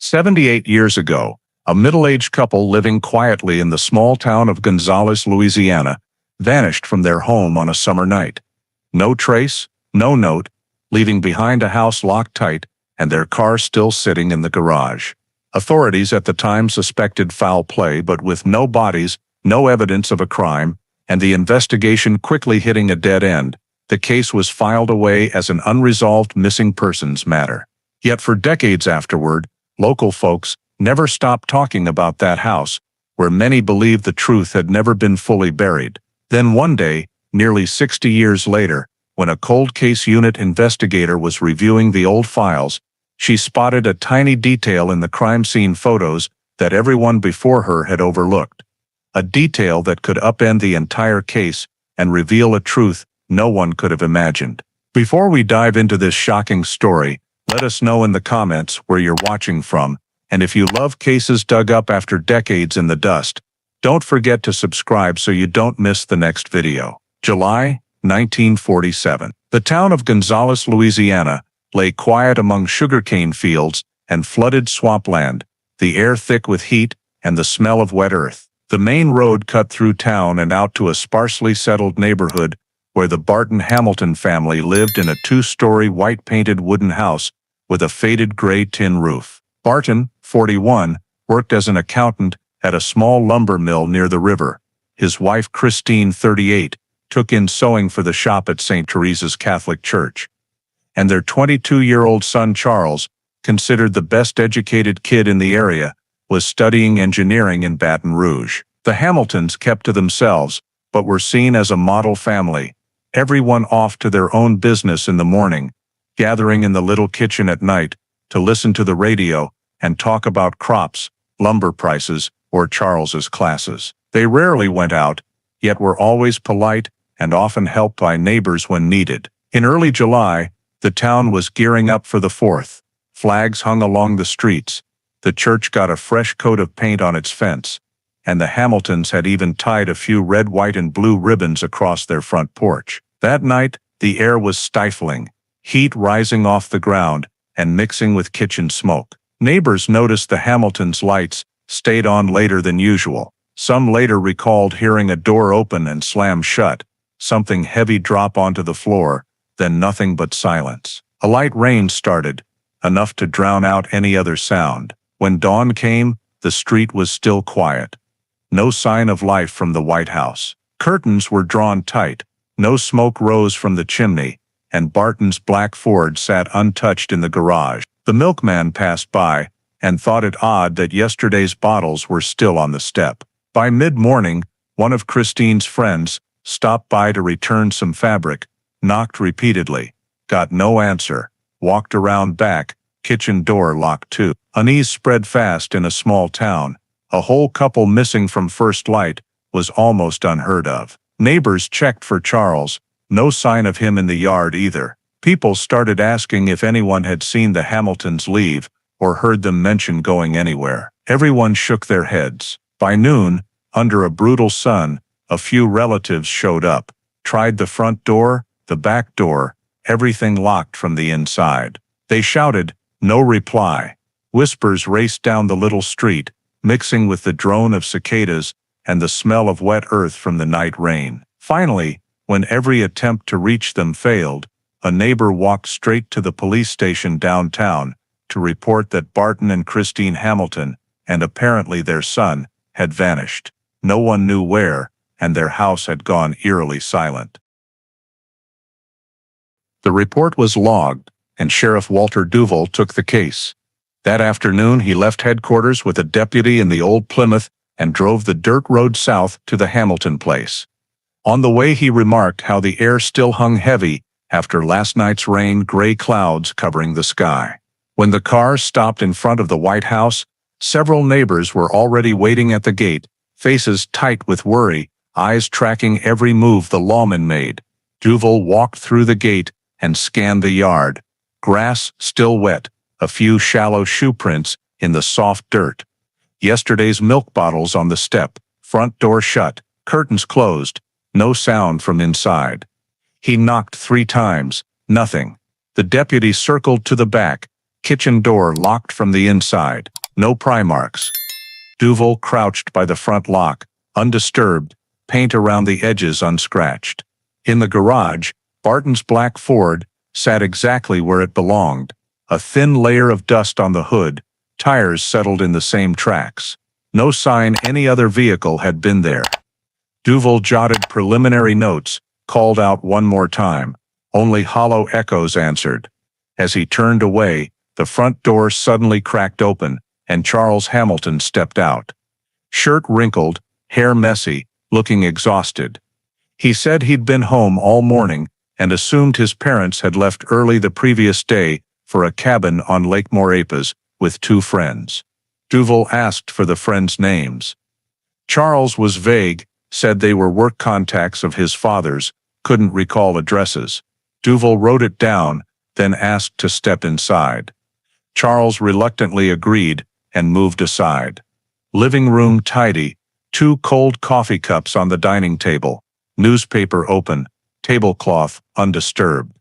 78 years ago, a middle-aged couple living quietly in the small town of Gonzales, Louisiana, vanished from their home on a summer night. No trace, no note, leaving behind a house locked tight and their car still sitting in the garage. Authorities at the time suspected foul play, but with no bodies, no evidence of a crime, and the investigation quickly hitting a dead end, the case was filed away as an unresolved missing persons matter. Yet for decades afterward, local folks never stopped talking about that house, where many believed the truth had never been fully buried. Then one day, nearly 60 years later, when a cold case unit investigator was reviewing the old files, she spotted a tiny detail in the crime scene photos that everyone before her had overlooked. A detail that could upend the entire case and reveal a truth no one could have imagined. Before we dive into this shocking story, let us know in the comments where you're watching from, and if you love cases dug up after decades in the dust, don't forget to subscribe so you don't miss the next video. July 1947. The town of Gonzales, Louisiana, lay quiet among sugarcane fields and flooded swampland, the air thick with heat and the smell of wet earth. The main road cut through town and out to a sparsely settled neighborhood where the Barton Hamilton family lived in a two-story white-painted wooden house with a faded gray tin roof. Barton, 41, worked as an accountant at a small lumber mill near the river. His wife, Christine, 38, took in sewing for the shop at St. Teresa's Catholic Church. And their 22-year-old son, Charles, considered the best-educated kid in the area, was studying engineering in Baton Rouge. The Hamiltons kept to themselves, but were seen as a model family, everyone off to their own business in the morning, gathering in the little kitchen at night to listen to the radio and talk about crops, lumber prices, or Charles's classes. They rarely went out, yet were always polite and often helped by neighbors when needed. In early July, the town was gearing up for the 4th. Flags hung along the streets. The church got a fresh coat of paint on its fence, and the Hamiltons had even tied a few red, white, and blue ribbons across their front porch. That night, the air was stifling, heat rising off the ground and mixing with kitchen smoke. Neighbors noticed the Hamiltons' lights stayed on later than usual. Some later recalled hearing a door open and slam shut, something heavy drop onto the floor, then nothing but silence. A light rain started, enough to drown out any other sound. When dawn came, the street was still quiet. No sign of life from the White House. Curtains were drawn tight, no smoke rose from the chimney, and Barton's black Ford sat untouched in the garage. The milkman passed by and thought it odd that yesterday's bottles were still on the step. By mid-morning, one of Christine's friends stopped by to return some fabric, knocked repeatedly, got no answer, walked around back, kitchen door locked too. Unease spread fast in a small town. A whole couple missing from first light was almost unheard of. Neighbors checked for Charles, no sign of him in the yard either. People started asking if anyone had seen the Hamiltons leave or heard them mention going anywhere. Everyone shook their heads. By noon, under a brutal sun, a few relatives showed up, tried the front door, the back door, everything locked from the inside. They shouted, no reply. Whispers raced down the little street, mixing with the drone of cicadas and the smell of wet earth from the night rain. Finally, when every attempt to reach them failed, a neighbor walked straight to the police station downtown to report that Barton and Christine Hamilton, and apparently their son, had vanished. No one knew where, and their house had gone eerily silent. The report was logged, and Sheriff Walter Duval took the case. That afternoon he left headquarters with a deputy in the old Plymouth and drove the dirt road south to the Hamilton place. On the way he remarked how the air still hung heavy after last night's rain, gray clouds covering the sky. When the car stopped in front of the White House, several neighbors were already waiting at the gate, faces tight with worry, eyes tracking every move the lawman made. Duval walked through the gate and scanned the yard. Grass still wet, a few shallow shoe prints in the soft dirt. Yesterday's milk bottles on the step, front door shut, curtains closed, no sound from inside. He knocked 3 times, nothing. The deputy circled to the back, Kitchen door locked from the inside. No pry marks. Duval crouched by the front lock, undisturbed, paint around the edges unscratched. In the garage, Barton's black Ford sat exactly where it belonged, a thin layer of dust on the hood, tires settled in the same tracks. No sign any other vehicle had been there. Duval jotted preliminary notes, called out one more time. Only hollow echoes answered. As he turned away, the front door suddenly cracked open, and Charles Hamilton stepped out. Shirt wrinkled, hair messy, looking exhausted. He said he'd been home all morning and assumed his parents had left early the previous day for a cabin on Lake Maurepas with 2 friends. Duval asked for the friends' names. Charles was vague, said they were work contacts of his father's, couldn't recall addresses. Duval wrote it down, then asked to step inside. Charles reluctantly agreed and moved aside. Living room tidy, 2 cold coffee cups on the dining table, newspaper open, tablecloth undisturbed.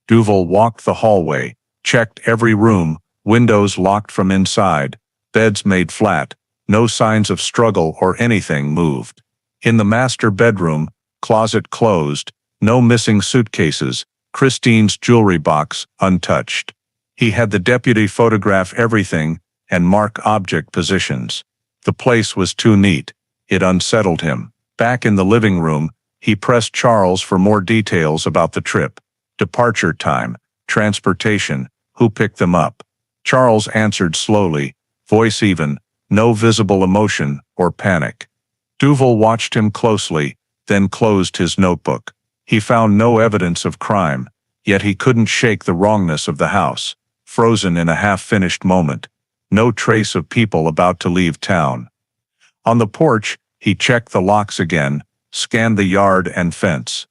Duval walked the hallway, checked every room, windows locked from inside, beds made flat, no signs of struggle or anything moved. In the master bedroom, closet closed, no missing suitcases, Christine's jewelry box untouched. He had the deputy photograph everything and mark object positions. The place was too neat. It unsettled him. Back in the living room, he pressed Charles for more details about the trip. Departure time, transportation, who picked them up. Charles answered slowly, voice even, no visible emotion or panic. Duval watched him closely, then closed his notebook. He found no evidence of crime, yet he couldn't shake the wrongness of the house, frozen in a half-finished moment. No trace of people about to leave town. On the porch, he checked the locks again, scanned the yard and fence.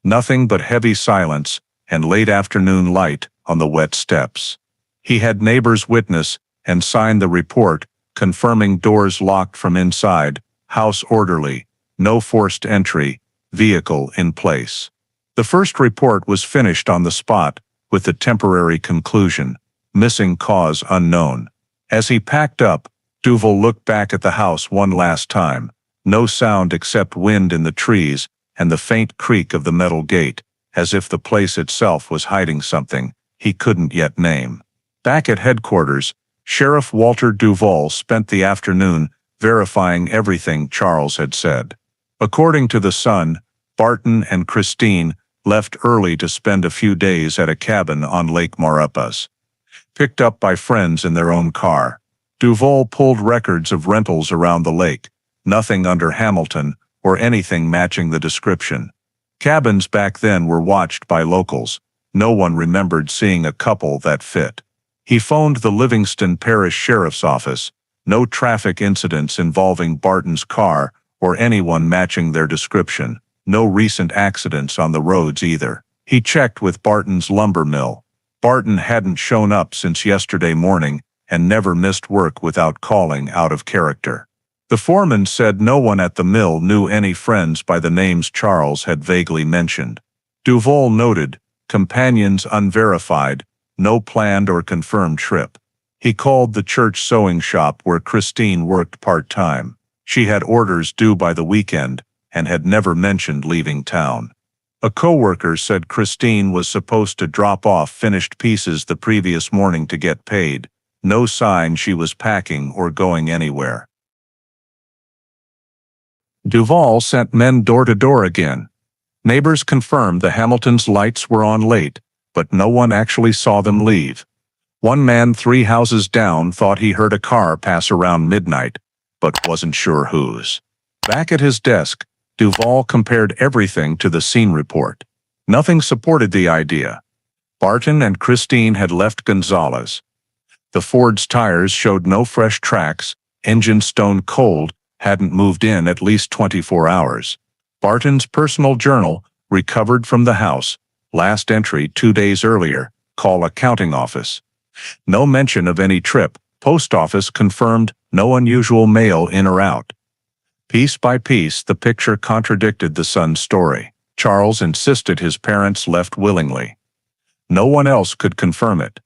Nothing but heavy silence and late afternoon light on the wet steps. He had neighbors witness and sign the report, confirming doors locked from inside, house orderly, no forced entry, vehicle in place. The first report was finished on the spot, with the temporary conclusion, missing cause unknown. As he packed up, Duval looked back at the house one last time. No sound except wind in the trees and the faint creak of the metal gate, as if the place itself was hiding something he couldn't yet name. Back at headquarters, Sheriff Walter Duval spent the afternoon verifying everything Charles had said. According to the Sun, Barton and Christine left early to spend a few days at a cabin on Lake Maurepas. Picked up by friends in their own car. Duval pulled records of rentals around the lake, nothing under Hamilton or anything matching the description. Cabins back then were watched by locals. No one remembered seeing a couple that fit. He phoned the Livingston Parish Sheriff's Office. No traffic incidents involving Barton's car or anyone matching their description. No recent accidents on the roads either. He checked with Barton's lumber mill. Barton hadn't shown up since yesterday morning and never missed work without calling out of character. The foreman said no one at the mill knew any friends by the names Charles had vaguely mentioned. Duval noted, companions unverified, no planned or confirmed trip. He called the church sewing shop where Christine worked part-time. She had orders due by the weekend and had never mentioned leaving town. A coworker said Christine was supposed to drop off finished pieces the previous morning to get paid. No sign she was packing or going anywhere. Duval sent men door to door again. Neighbors confirmed the Hamiltons' lights were on late, but no one actually saw them leave. One man 3 houses down thought he heard a car pass around midnight, but wasn't sure whose. Back at his desk, Duval compared everything to the scene report. Nothing supported the idea. Barton and Christine had left Gonzales. The Ford's tires showed no fresh tracks, engine stone cold, hadn't moved in at least 24 hours. Barton's personal journal, recovered from the house, last entry 2 days earlier, call accounting office. No mention of any trip, post office confirmed, no unusual mail in or out. Piece by piece, the picture contradicted the Sun's story. Charles insisted his parents left willingly. No one else could confirm it.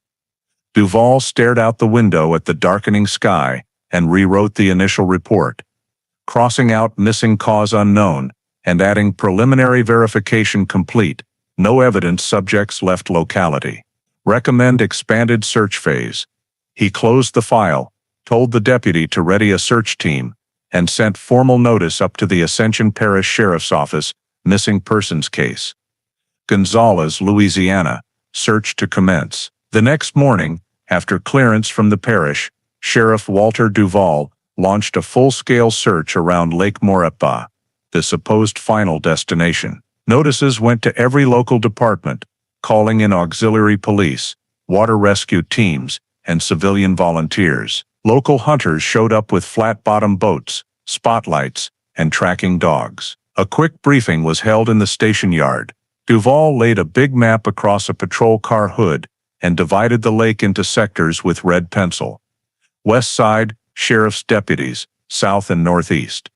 Duval stared out the window at the darkening sky and rewrote the initial report, crossing out missing cause unknown and adding preliminary verification complete. No evidence subjects left locality. Recommend expanded search phase. He closed the file, told the deputy to ready a search team, and sent formal notice up to the Ascension Parish Sheriff's Office, missing persons case. Gonzales, Louisiana, search to commence. The next morning, after clearance from the parish, Sheriff Walter Duval launched a full-scale search around Lake Maurepas, the supposed final destination. Notices went to every local department, calling in auxiliary police, water rescue teams, and civilian volunteers. Local hunters showed up with flat-bottom boats, spotlights, and tracking dogs. A quick briefing was held in the station yard. Duval laid a big map across a patrol car hood and divided the lake into sectors with red pencil. West side, sheriff's deputies, south and northeast.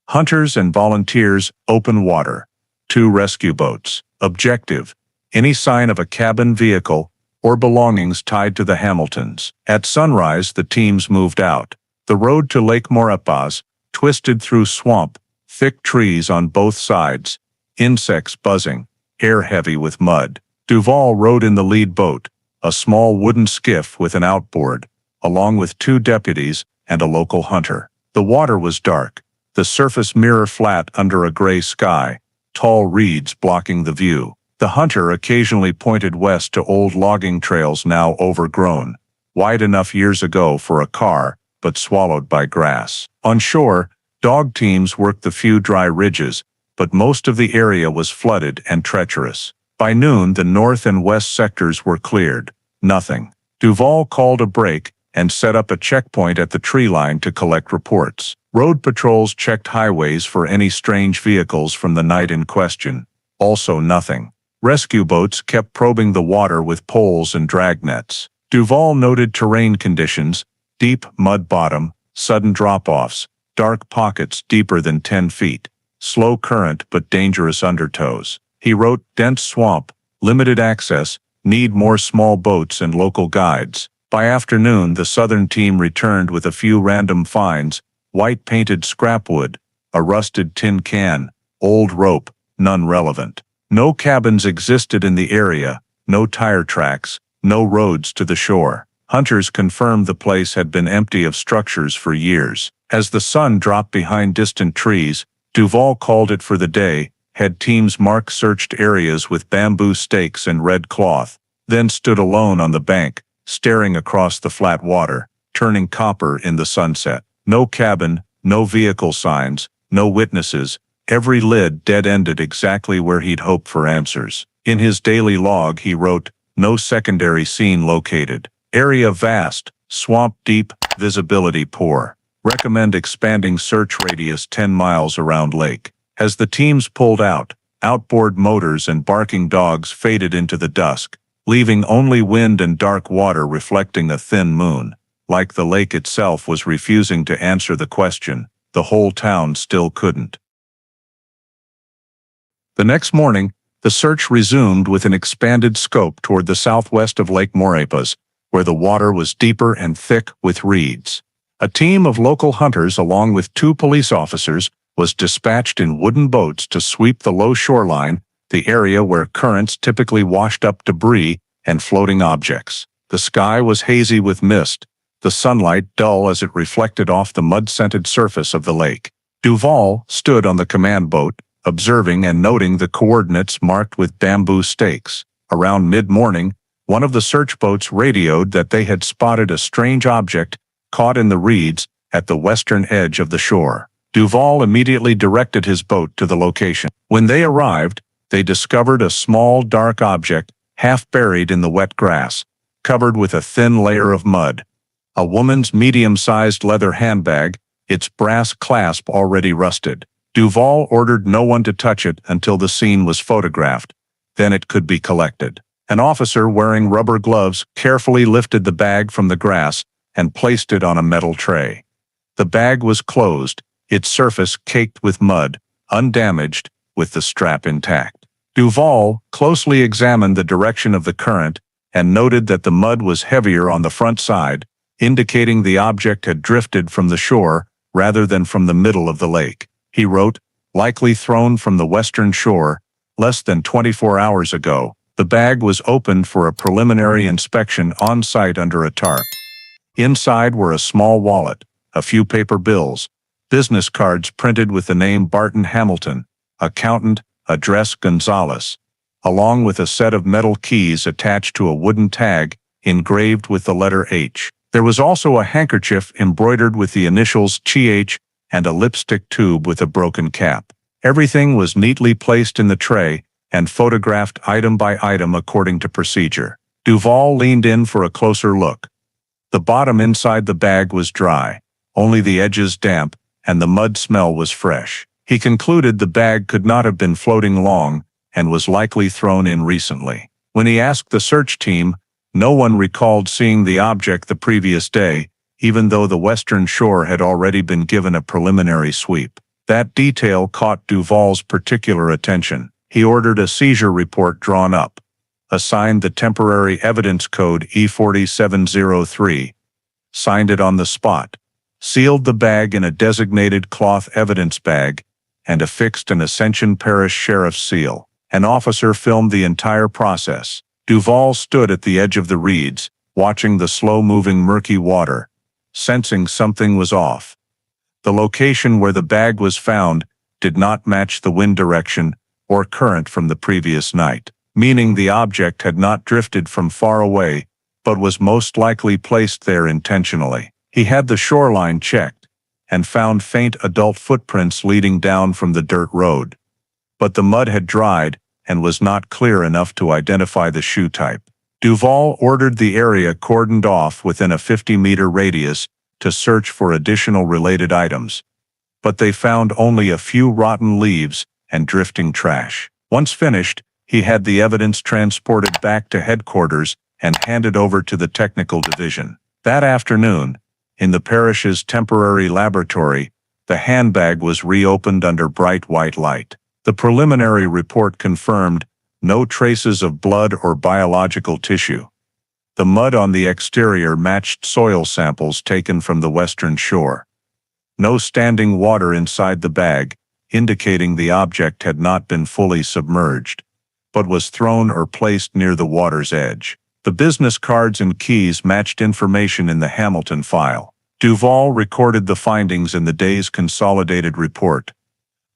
Hunters and volunteers, open water. 2 rescue boats. Objective: any sign of a cabin vehicle or belongings tied to the Hamiltons. At sunrise, the teams moved out. The road to Lake Maurepas twisted through swamp, thick trees on both sides, insects buzzing, air heavy with mud. Duval rode in the lead boat, a small wooden skiff with an outboard, along with 2 deputies and a local hunter. The water was dark, the surface mirror flat under a gray sky, tall reeds blocking the view. The hunter occasionally pointed west to old logging trails now overgrown, wide enough years ago for a car, but swallowed by grass. On shore, dog teams worked the few dry ridges, but most of the area was flooded and treacherous. By noon, the north and west sectors were cleared. Nothing. Duval called a break and set up a checkpoint at the tree line to collect reports. Road patrols checked highways for any strange vehicles from the night in question. Also nothing. Rescue boats kept probing the water with poles and drag nets. Duval noted terrain conditions: deep mud bottom, sudden drop-offs, dark pockets deeper than 10 feet, slow current but dangerous undertows. He wrote, dense swamp, limited access, need more small boats and local guides. By afternoon, the southern team returned with a few random finds: white-painted scrapwood, a rusted tin can, old rope, none relevant. No cabins existed in the area, no tire tracks, no roads to the shore. Hunters confirmed the place had been empty of structures for years. As the sun dropped behind distant trees, Duval called it for the day, had teams mark searched areas with bamboo stakes and red cloth, then stood alone on the bank, staring across the flat water, turning copper in the sunset. No cabin, no vehicle signs, no witnesses. Every lid dead-ended exactly where he'd hoped for answers. In his daily log he wrote, no secondary scene located. Area vast, swamp deep, visibility poor. Recommend expanding search radius 10 miles around lake. As the teams pulled out, outboard motors and barking dogs faded into the dusk, leaving only wind and dark water reflecting a thin moon. Like the lake itself was refusing to answer the question, the whole town still couldn't. The next morning, the search resumed with an expanded scope toward the southwest of Lake Maurepas, where the water was deeper and thick with reeds. A team of local hunters along with 2 police officers was dispatched in wooden boats to sweep the low shoreline, the area where currents typically washed up debris and floating objects. The sky was hazy with mist, the sunlight dull as it reflected off the mud-scented surface of the lake. Duval stood on the command boat, observing and noting the coordinates marked with bamboo stakes. Around mid-morning, one of the search boats radioed that they had spotted a strange object caught in the reeds at the western edge of the shore. Duval immediately directed his boat to the location. When they arrived, they discovered a small dark object half buried in the wet grass, covered with a thin layer of mud. A woman's medium-sized leather handbag, its brass clasp already rusted. Duval ordered no one to touch it until the scene was photographed. Then it could be collected. An officer wearing rubber gloves carefully lifted the bag from the grass and placed it on a metal tray. The bag was closed, its surface caked with mud, undamaged, with the strap intact. Duval closely examined the direction of the current and noted that the mud was heavier on the front side, indicating the object had drifted from the shore rather than from the middle of the lake. He wrote, "Likely thrown from the western shore, less than 24 hours ago." The bag was opened for a preliminary inspection on site under a tarp. Inside were a small wallet, a few paper bills, business cards printed with the name Barton Hamilton, accountant, address Gonzales, along with a set of metal keys attached to a wooden tag engraved with the letter H. There was also a handkerchief embroidered with the initials CH and a lipstick tube with a broken cap. Everything was neatly placed in the tray and photographed item by item according to procedure. Duval leaned in for a closer look. The bottom inside the bag was dry, only the edges damp, and the mud smell was fresh. He concluded the bag could not have been floating long and was likely thrown in recently. When he asked the search team, no one recalled seeing the object the previous day, even though the western shore had already been given a preliminary sweep. That detail caught Duval's particular attention. He ordered a seizure report drawn up, assigned the temporary evidence code E4703, signed it on the spot, sealed the bag in a designated cloth evidence bag, and affixed an Ascension Parish Sheriff's seal. An officer filmed the entire process. Duval stood at the edge of the reeds, watching the slow-moving murky water, sensing something was off. The location where the bag was found did not match the wind direction or current from the previous night, meaning the object had not drifted from far away, but was most likely placed there intentionally. He had the shoreline checked, and found faint adult footprints leading down from the dirt road. But the mud had dried, and was not clear enough to identify the shoe type. Duval ordered the area cordoned off within a 50-meter radius to search for additional related items, but they found only a few rotten leaves and drifting trash. Once finished, he had the evidence transported back to headquarters and handed over to the technical division. That afternoon, in the parish's temporary laboratory, the handbag was reopened under bright white light. The preliminary report confirmed no traces of blood or biological tissue. The mud on the exterior matched soil samples taken from the western shore. No standing water inside the bag, indicating the object had not been fully submerged, but was thrown or placed near the water's edge. The business cards and keys matched information in the Hamilton file. Duval recorded the findings in the day's consolidated report.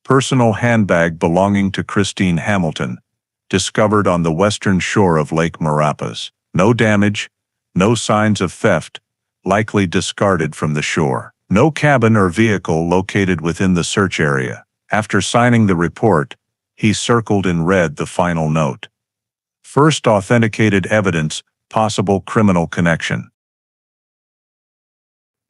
Personal handbag belonging to Christine Hamilton, discovered on the western shore of Lake Marapas. No damage, no signs of theft, likely discarded from the shore. No cabin or vehicle located within the search area. After signing the report, he circled in red the final note. First authenticated evidence, possible criminal connection.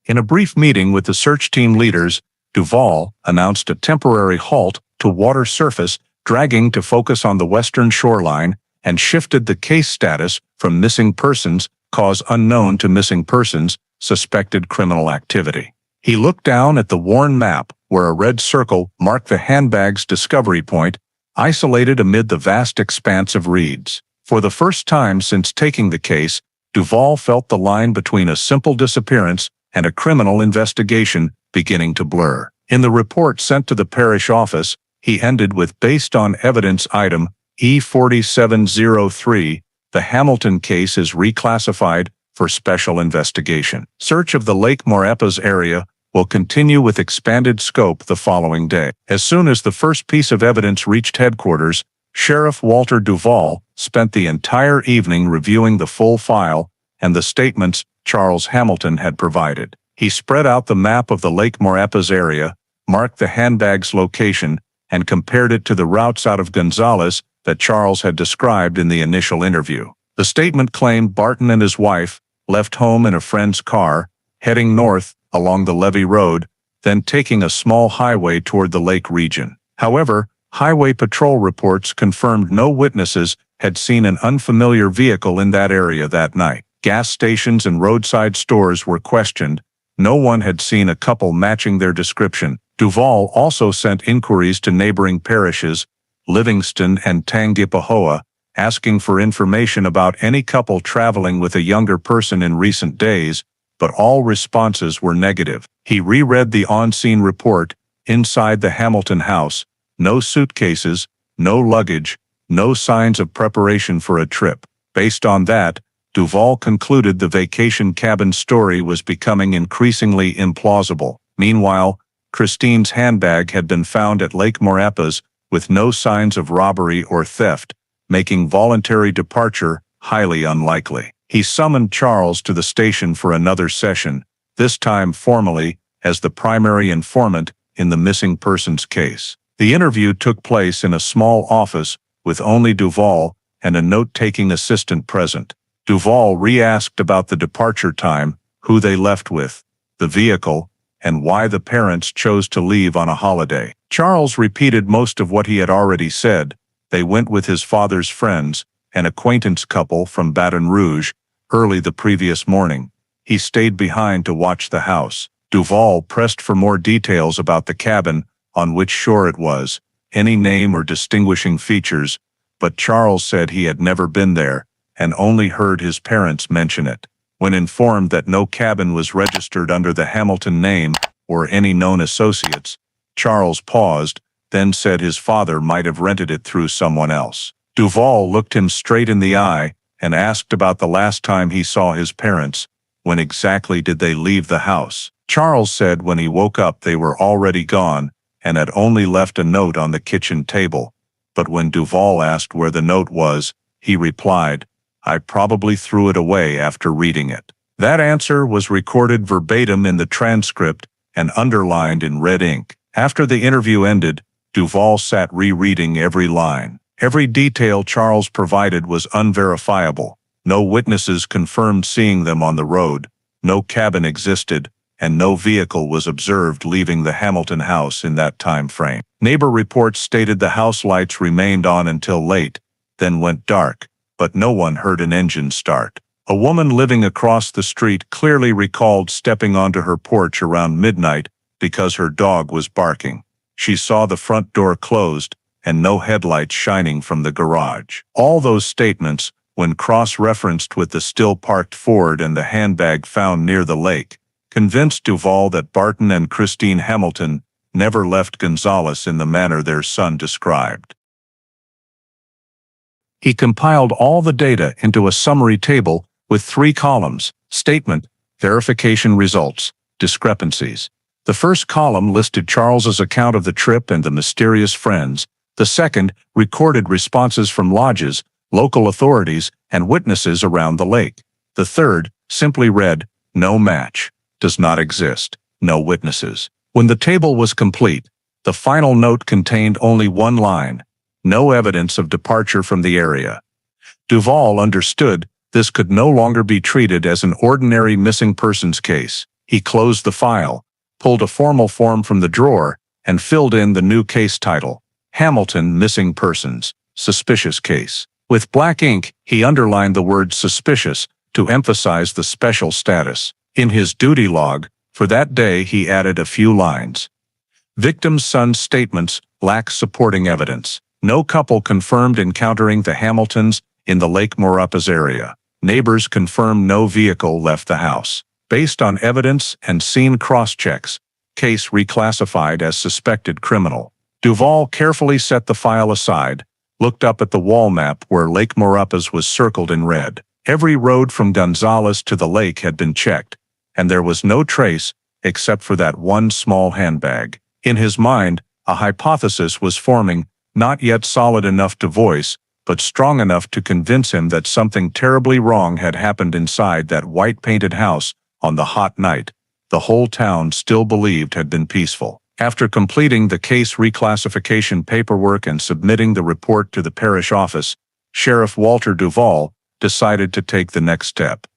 In a brief meeting with the search team leaders, Duval announced a temporary halt to water surface dragging to focus on the western shoreline and shifted the case status from missing persons cause unknown to missing persons suspected criminal activity. He looked down at the worn map where a red circle marked the handbag's discovery point, isolated amid the vast expanse of reeds. For the first time since taking the case, Duval felt the line between a simple disappearance and a criminal investigation beginning to blur. In the report sent to the parish office, he ended with based on evidence item E4703, the Hamilton case is reclassified for special investigation. Search of the Lake Marapas area will continue with expanded scope the following day. As soon as the first piece of evidence reached headquarters, Sheriff Walter Duval spent the entire evening reviewing the full file and the statements Charles Hamilton had provided. He spread out the map of the Lake Marapas area, marked the handbag's location, and compared it to the routes out of Gonzales that Charles had described in the initial interview. The statement claimed Barton and his wife left home in a friend's car, heading north along the Levee Road, then taking a small highway toward the lake region. However, highway patrol reports confirmed no witnesses had seen an unfamiliar vehicle in that area that night. Gas stations and roadside stores were questioned. No one had seen a couple matching their description. Duval also sent inquiries to neighboring parishes, Livingston and Tangipahoa, asking for information about any couple traveling with a younger person in recent days, but all responses were negative. He reread the on-scene report. Inside the Hamilton house, no suitcases, no luggage, no signs of preparation for a trip. Based on that, Duvall concluded the vacation cabin story was becoming increasingly implausible. Meanwhile, Christine's handbag had been found at Lake Maurepas with no signs of robbery or theft, making voluntary departure highly unlikely. He summoned Charles to the station for another session, this time formally, as the primary informant in the missing persons case. The interview took place in a small office with only Duvall and a note-taking assistant present. Duvall re-asked about the departure time, who they left with, the vehicle, and why the parents chose to leave on a holiday. Charles repeated most of what he had already said. They went with his father's friends, an acquaintance couple from Baton Rouge, early the previous morning. He stayed behind to watch the house. Duvall pressed for more details about the cabin, on which shore it was, any name or distinguishing features, but Charles said he had never been there, and only heard his parents mention it. When informed that no cabin was registered under the Hamilton name or any known associates, Charles paused, then said his father might have rented it through someone else. Duvall looked him straight in the eye and asked about the last time he saw his parents. When exactly did they leave the house? Charles said when he woke up they were already gone and had only left a note on the kitchen table. But when Duvall asked where the note was, he replied, "I probably threw it away after reading it." That answer was recorded verbatim in the transcript and underlined in red ink. After the interview ended, Duvall sat rereading every line. Every detail Charles provided was unverifiable. No witnesses confirmed seeing them on the road, no cabin existed, and no vehicle was observed leaving the Hamilton house in that time frame. Neighbor reports stated the house lights remained on until late, then went dark, but no one heard an engine start. A woman living across the street clearly recalled stepping onto her porch around midnight because her dog was barking. She saw the front door closed and no headlights shining from the garage. All those statements, when cross-referenced with the still-parked Ford and the handbag found near the lake, convinced Duvall that Barton and Christine Hamilton never left Gonzales in the manner their son described. He compiled all the data into a summary table with 3 columns: statement, verification results, discrepancies. The first column listed Charles's account of the trip and the mysterious friends. The second recorded responses from lodges, local authorities, and witnesses around the lake. The third simply read, "No match. Does not exist. No witnesses." When the table was complete, the final note contained only one line: "No evidence of departure from the area." Duvall understood this could no longer be treated as an ordinary missing persons case. He closed the file, pulled a formal form from the drawer, and filled in the new case title: Hamilton Missing Persons, Suspicious Case. With black ink, he underlined the word suspicious to emphasize the special status. In his duty log, for that day he added a few lines. Victim's son's statements lack supporting evidence. No couple confirmed encountering the Hamiltons in the Lake Maurepas area. Neighbors confirmed no vehicle left the house. Based on evidence and scene cross-checks, case reclassified as suspected criminal. Duvall carefully set the file aside, looked up at the wall map where Lake Maurepas was circled in red. Every road from Gonzales to the lake had been checked, and there was no trace except for that one small handbag. In his mind, a hypothesis was forming, not yet solid enough to voice, but strong enough to convince him that something terribly wrong had happened inside that white-painted house on the hot night the whole town still believed had been peaceful. After completing the case reclassification paperwork and submitting the report to the parish office, Sheriff Walter Duvall decided to take the next step: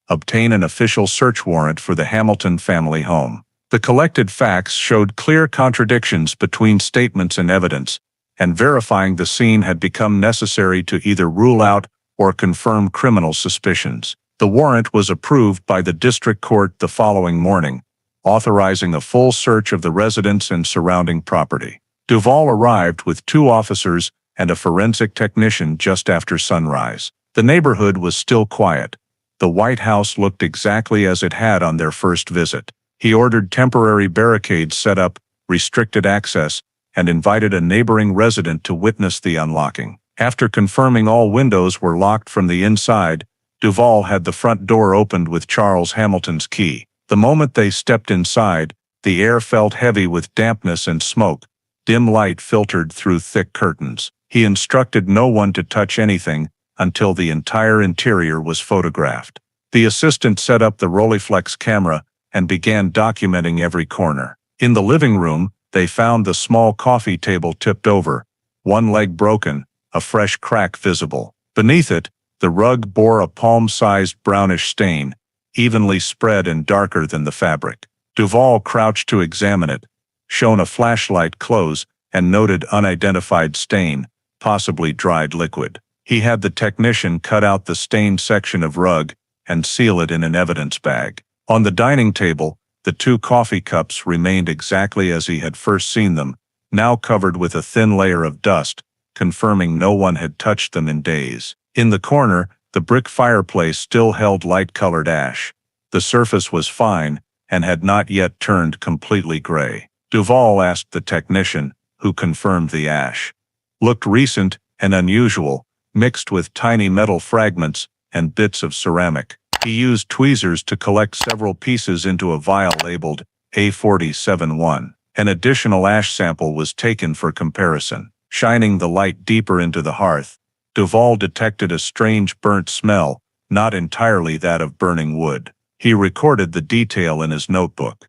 obtain an official search warrant for the Hamilton family home. The collected facts showed clear contradictions between statements and evidence, and verifying the scene had become necessary to either rule out or confirm criminal suspicions. The warrant was approved by the district court the following morning, authorizing a full search of the residence and surrounding property. Duvall arrived with 2 officers and a forensic technician just after sunrise. The neighborhood was still quiet. The White House looked exactly as it had on their first visit. He ordered temporary barricades set up, restricted access, and invited a neighboring resident to witness the unlocking. After confirming all windows were locked from the inside, Duval had the front door opened with Charles Hamilton's key. The moment they stepped inside, the air felt heavy with dampness and smoke. Dim light filtered through thick curtains. He instructed no one to touch anything until the entire interior was photographed. The assistant set up the Rolleiflex camera and began documenting every corner. In the living room, they found the small coffee table tipped over, one leg broken, a fresh crack visible. Beneath it, the rug bore a palm-sized brownish stain, evenly spread and darker than the fabric. Duval crouched to examine it, shone a flashlight close, and noted unidentified stain, possibly dried liquid. He had the technician cut out the stained section of rug and seal it in an evidence bag. On the dining table, the 2 coffee cups remained exactly as he had first seen them, now covered with a thin layer of dust, confirming no one had touched them in days. In the corner, the brick fireplace still held light-colored ash. The surface was fine and had not yet turned completely gray. Duval asked the technician, who confirmed the ash looked recent and unusual, mixed with tiny metal fragments and bits of ceramic. He used tweezers to collect several pieces into a vial labeled A47-1. An additional ash sample was taken for comparison. Shining the light deeper into the hearth, Duval detected a strange burnt smell, not entirely that of burning wood. He recorded the detail in his notebook.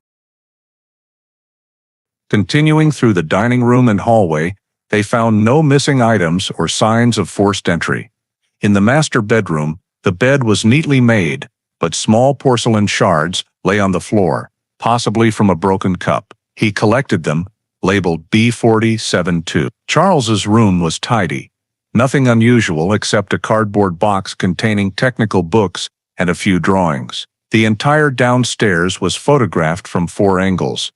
Continuing through the dining room and hallway, they found no missing items or signs of forced entry. In the master bedroom, the bed was neatly made, but small porcelain shards lay on the floor, possibly from a broken cup. He collected them, labeled B47-2. Charles's room was tidy. Nothing unusual except a cardboard box containing technical books and a few drawings. The entire downstairs was photographed from 4 angles.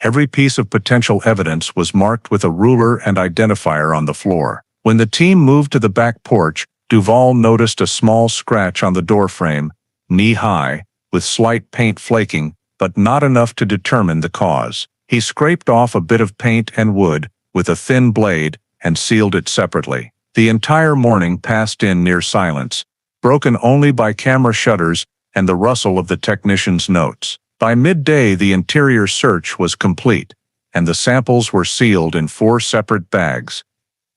Every piece of potential evidence was marked with a ruler and identifier on the floor. When the team moved to the back porch, Duval noticed a small scratch on the doorframe, knee-high, with slight paint flaking, but not enough to determine the cause. He scraped off a bit of paint and wood with a thin blade and sealed it separately. The entire morning passed in near silence, broken only by camera shutters and the rustle of the technician's notes. By midday, the interior search was complete, and the samples were sealed in 4 separate bags.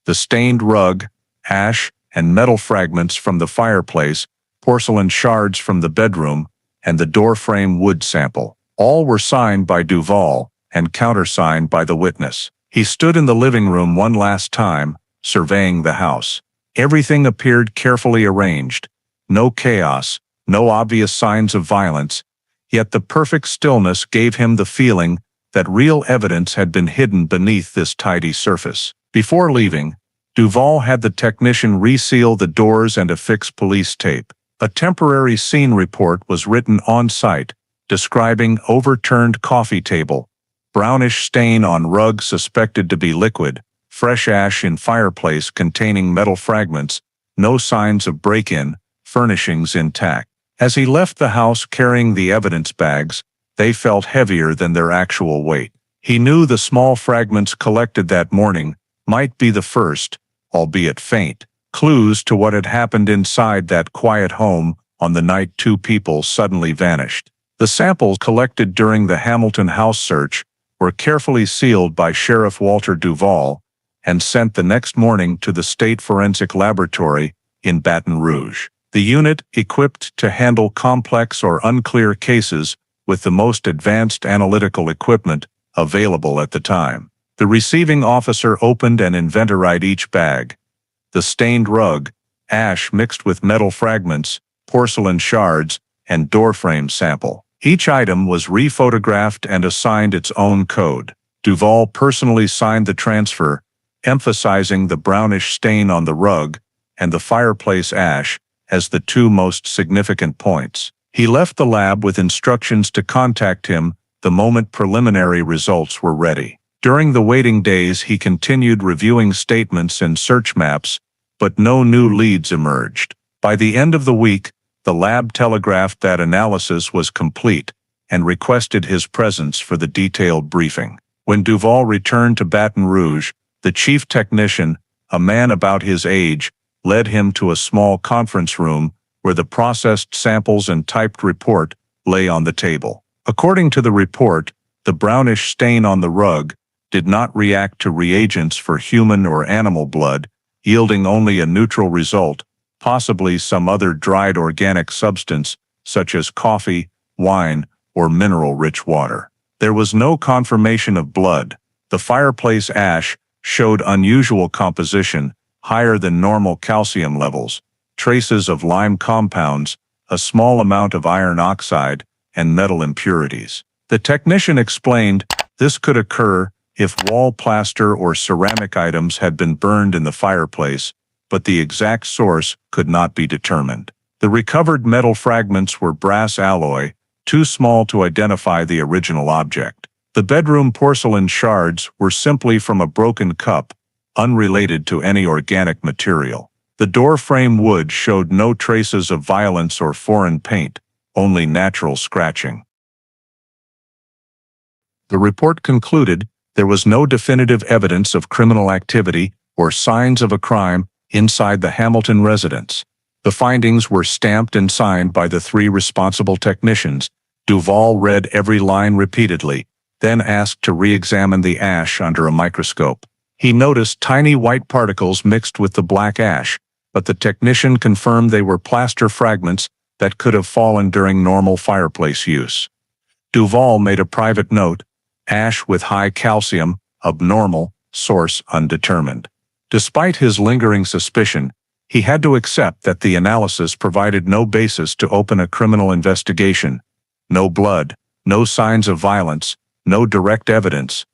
The stained rug, ash, and metal fragments from the fireplace, porcelain shards from the bedroom, and the doorframe wood sample. All were signed by Duval and countersigned by the witness. He stood in the living room one last time, surveying the house. Everything appeared carefully arranged. No chaos, no obvious signs of violence, yet the perfect stillness gave him the feeling that real evidence had been hidden beneath this tidy surface. Before leaving, Duval had the technician reseal the doors and affix police tape. A temporary scene report was written on site, describing overturned coffee table, brownish stain on rug suspected to be liquid, fresh ash in fireplace containing metal fragments, no signs of break-in, furnishings intact. As he left the house carrying the evidence bags, they felt heavier than their actual weight. He knew the small fragments collected that morning might be the first, albeit faint, clues to what had happened inside that quiet home on the night 2 people suddenly vanished. The samples collected during the Hamilton house search were carefully sealed by Sheriff Walter Duval and sent the next morning to the State Forensic Laboratory in Baton Rouge. The unit, equipped to handle complex or unclear cases with the most advanced analytical equipment available at the time. The receiving officer opened and inventoried each bag. The stained rug, ash mixed with metal fragments, porcelain shards, and doorframe sample. Each item was rephotographed and assigned its own code. Duval personally signed the transfer, emphasizing the brownish stain on the rug and the fireplace ash as the 2 most significant points. He left the lab with instructions to contact him the moment preliminary results were ready. During the waiting days, he continued reviewing statements and search maps, but no new leads emerged. By the end of the week, the lab telegraphed that analysis was complete and requested his presence for the detailed briefing. When Duval returned to Baton Rouge, the chief technician, a man about his age, led him to a small conference room where the processed samples and typed report lay on the table. According to the report, the brownish stain on the rug did not react to reagents for human or animal blood, yielding only a neutral result, possibly some other dried organic substance such as coffee, wine, or mineral-rich water. There was no confirmation of blood. The fireplace ash showed unusual composition, higher than normal calcium levels, traces of lime compounds, a small amount of iron oxide, and metal impurities. The technician explained this could occur if wall plaster or ceramic items had been burned in the fireplace, but the exact source could not be determined. The recovered metal fragments were brass alloy, too small to identify the original object. The bedroom porcelain shards were simply from a broken cup, unrelated to any organic material. The door frame wood showed no traces of violence or foreign paint, only natural scratching. The report concluded there was no definitive evidence of criminal activity or signs of a crime inside the Hamilton residence. The findings were stamped and signed by the 3 responsible technicians. Duval read every line repeatedly, then asked to re-examine the ash under a microscope. He noticed tiny white particles mixed with the black ash, but the technician confirmed they were plaster fragments that could have fallen during normal fireplace use. Duval made a private note: ash with high calcium, abnormal, source undetermined. Despite his lingering suspicion, he had to accept that the analysis provided no basis to open a criminal investigation. No blood, no signs of violence, no direct evidence.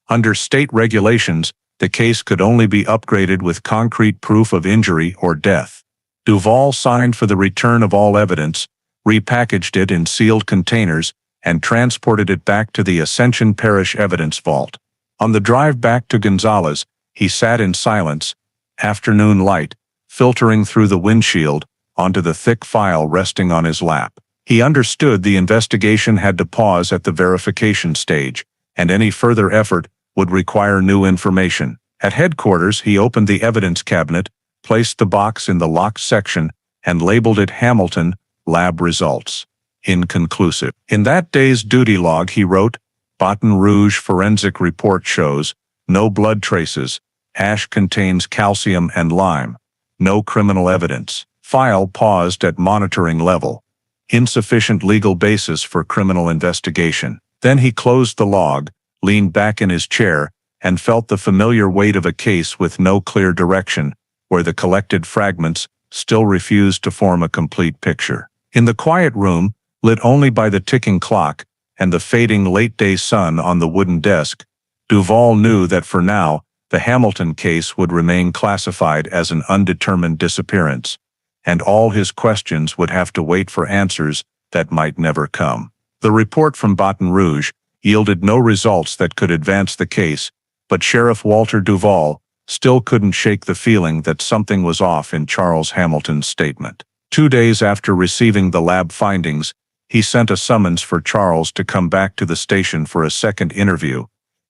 Under state regulations, the case could only be upgraded with concrete proof of injury or death. Duval signed for the return of all evidence, repackaged it in sealed containers, and transported it back to the Ascension Parish Evidence Vault. On the drive back to Gonzales, he sat in silence, afternoon light filtering through the windshield onto the thick file resting on his lap. He understood the investigation had to pause at the verification stage, and any further effort would require new information. At headquarters, he opened the evidence cabinet, placed the box in the locked section, and labeled it Hamilton, Lab Results. Inconclusive. In that day's duty log he wrote, Baton Rouge forensic report shows no blood traces, ash contains calcium and lime, no criminal evidence. File paused at monitoring level. Insufficient legal basis for criminal investigation. Then he closed the log, leaned back in his chair, and felt the familiar weight of a case with no clear direction, where the collected fragments still refused to form a complete picture. In the quiet room, lit only by the ticking clock and the fading late-day sun on the wooden desk, Duval knew that for now, the Hamilton case would remain classified as an undetermined disappearance, and all his questions would have to wait for answers that might never come. The report from Baton Rouge yielded no results that could advance the case, but Sheriff Walter Duval still couldn't shake the feeling that something was off in Charles Hamilton's statement. 2 days after receiving the lab findings, he sent a summons for Charles to come back to the station for a second interview,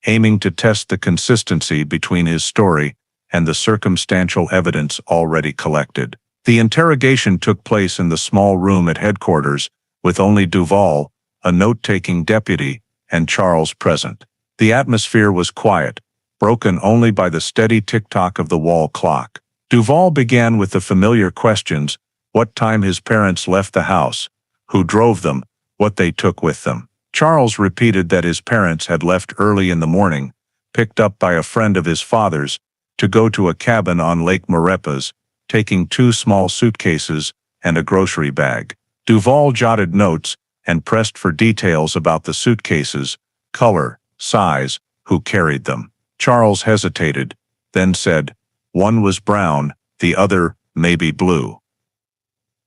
aiming to test the consistency between his story and the circumstantial evidence already collected. The interrogation took place in the small room at headquarters, with only Duval, a note-taking deputy, and Charles present. The atmosphere was quiet, broken only by the steady tick-tock of the wall clock. Duval began with the familiar questions: what time his parents left the house, who drove them, what they took with them. Charles repeated that his parents had left early in the morning, picked up by a friend of his father's, to go to a cabin on Lake Marepas, taking 2 small suitcases and a grocery bag. Duval jotted notes and pressed for details about the suitcases, color, size, who carried them. Charles hesitated, then said, one was brown, the other, maybe blue.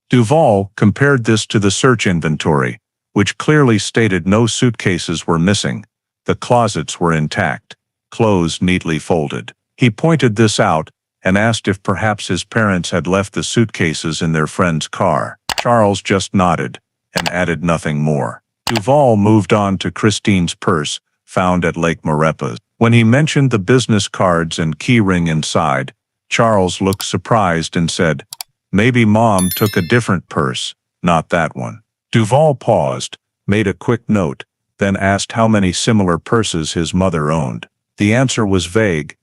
Duval compared this to the search inventory, which clearly stated no suitcases were missing. The closets were intact. clothes neatly folded. He pointed this out and asked if perhaps his parents had left the suitcases in their friend's car. Charles just nodded and added nothing more. Duval moved on to Christine's purse, found at Lake Marepas. When he mentioned the business cards and key ring inside, Charles looked surprised and said, "Maybe Mom took a different purse, not that one." Duval paused, made a quick note, then asked how many similar purses his mother owned. The answer was vague.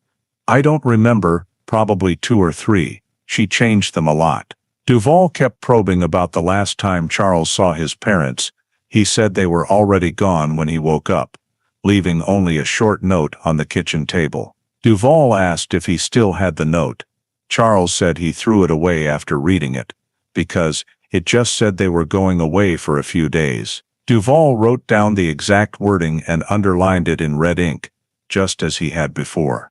"I don't remember, probably 2 or 3. She changed them a lot." Duval kept probing about the last time Charles saw his parents. He said they were already gone when he woke up, leaving only a short note on the kitchen table. Duval asked if he still had the note. Charles said he threw it away after reading it, because it just said they were going away for a few days. Duval wrote down the exact wording and underlined it in red ink, just as he had before.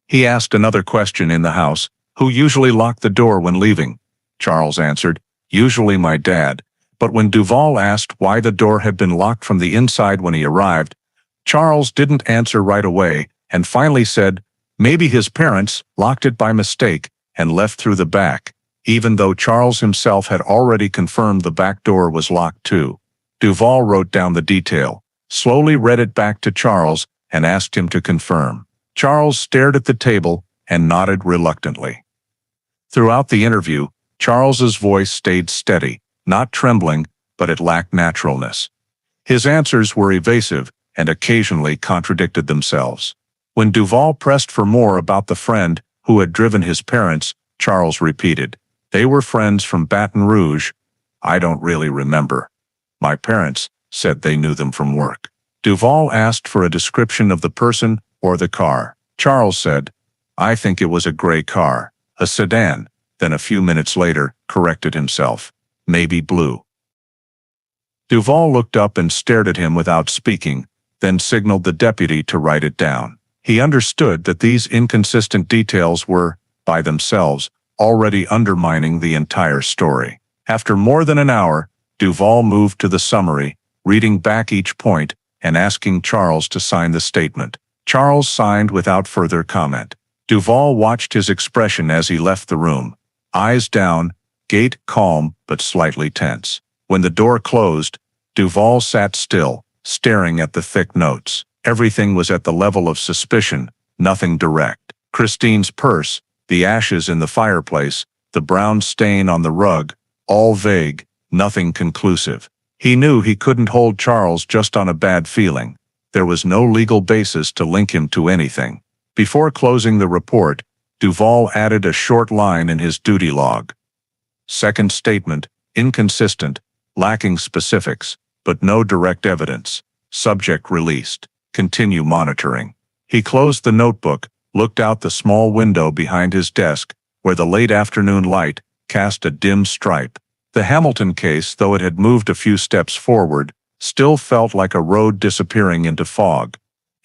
He asked another question in the house: "Who usually locked the door when leaving?" Charles answered, "Usually my dad." But when Duval asked why the door had been locked from the inside when he arrived, Charles didn't answer right away and finally said maybe his parents locked it by mistake and left through the back, even though Charles himself had already confirmed the back door was locked too. Duval wrote down the detail, slowly read it back to Charles, and asked him to confirm. Charles stared at the table and nodded reluctantly. Throughout the interview, Charles's voice stayed steady, not trembling, but it lacked naturalness. His answers were evasive and occasionally contradicted themselves. When Duval pressed for more about the friend who had driven his parents, Charles repeated, "They were friends from Baton Rouge. I don't really remember. My parents said they knew them from work." Duval asked for a description of the person or the car. Charles said, "I think it was a gray car, a sedan," then a few minutes later corrected himself, "Maybe blue." Duval looked up and stared at him without speaking, then signaled the deputy to write it down. He understood that these inconsistent details were, by themselves, already undermining the entire story. After more than an hour, Duval moved to the summary, reading back each point and asking Charles to sign the statement. Charles signed without further comment. Duval watched his expression as he left the room, eyes down, gait calm but slightly tense. When the door closed, Duval sat still, staring at the thick notes. Everything was at the level of suspicion, nothing direct. Christine's purse, the ashes in the fireplace, the brown stain on the rug, all vague, nothing conclusive. He knew he couldn't hold Charles just on a bad feeling. There was no legal basis to link him to anything. Before closing the report, Duval added a short line in his duty log. Second statement, inconsistent, lacking specifics, but no direct evidence. Subject released. Continue monitoring. He closed the notebook, looked out the small window behind his desk, where the late afternoon light cast a dim stripe. The Hamilton case, though it had moved a few steps forward, still felt like a road disappearing into fog.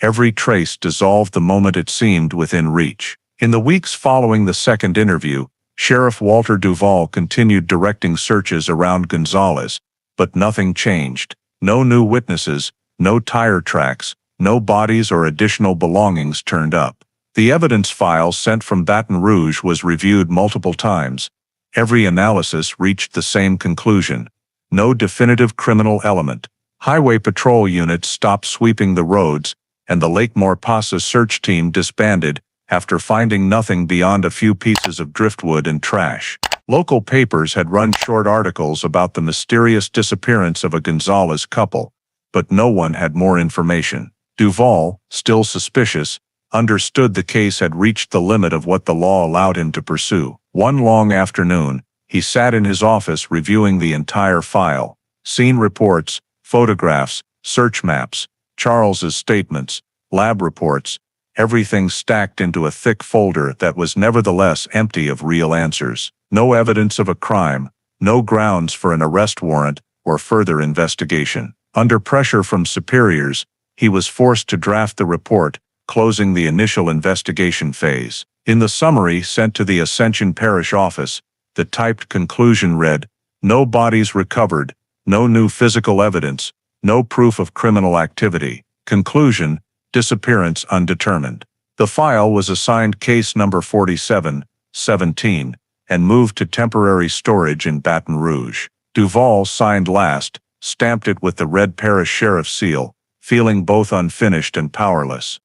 Every trace dissolved the moment it seemed within reach. In the weeks following the second interview, Sheriff Walter Duval continued directing searches around Gonzales, but nothing changed. No new witnesses, no tire tracks, no bodies or additional belongings turned up. The evidence file sent from Baton Rouge was reviewed multiple times. Every analysis reached the same conclusion: no definitive criminal element. Highway patrol units stopped sweeping the roads, and the Lake Maurepas search team disbanded after finding nothing beyond a few pieces of driftwood and trash. Local papers had run short articles about the mysterious disappearance of a Gonzales couple, but no one had more information. Duval, still suspicious, understood the case had reached the limit of what the law allowed him to pursue. One long afternoon, he sat in his office reviewing the entire file: scene reports, photographs, search maps, Charles's statements, lab reports, everything stacked into a thick folder that was nevertheless empty of real answers. No evidence of a crime, no grounds for an arrest warrant or further investigation. Under pressure from superiors, he was forced to draft the report, closing the initial investigation phase. In the summary sent to the Ascension Parish office, the typed conclusion read, "No bodies recovered, no new physical evidence, no proof of criminal activity. Conclusion, disappearance undetermined. The file was assigned case number 4717 and moved to temporary storage in Baton Rouge. Duval signed last, stamped it with the red parish sheriff's seal, feeling both unfinished and powerless.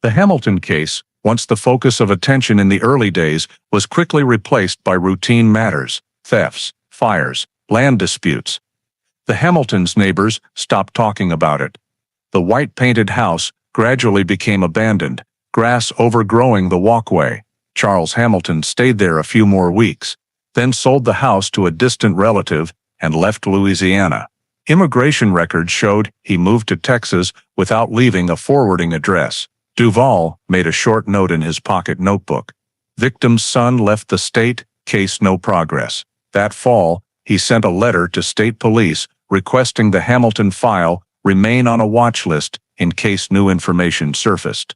The Hamilton case, once the focus of attention in the early days, was quickly replaced by routine matters, thefts, fires, land disputes. The Hamiltons' neighbors stopped talking about it. The white-painted house gradually became abandoned, grass overgrowing the walkway. Charles Hamilton stayed there a few more weeks, then sold the house to a distant relative and left Louisiana. Immigration records showed he moved to Texas without leaving a forwarding address. Duval made a short note in his pocket notebook. Victim's son left the state, case no progress. That fall, he sent a letter to state police requesting the Hamilton file remain on a watch list in case new information surfaced.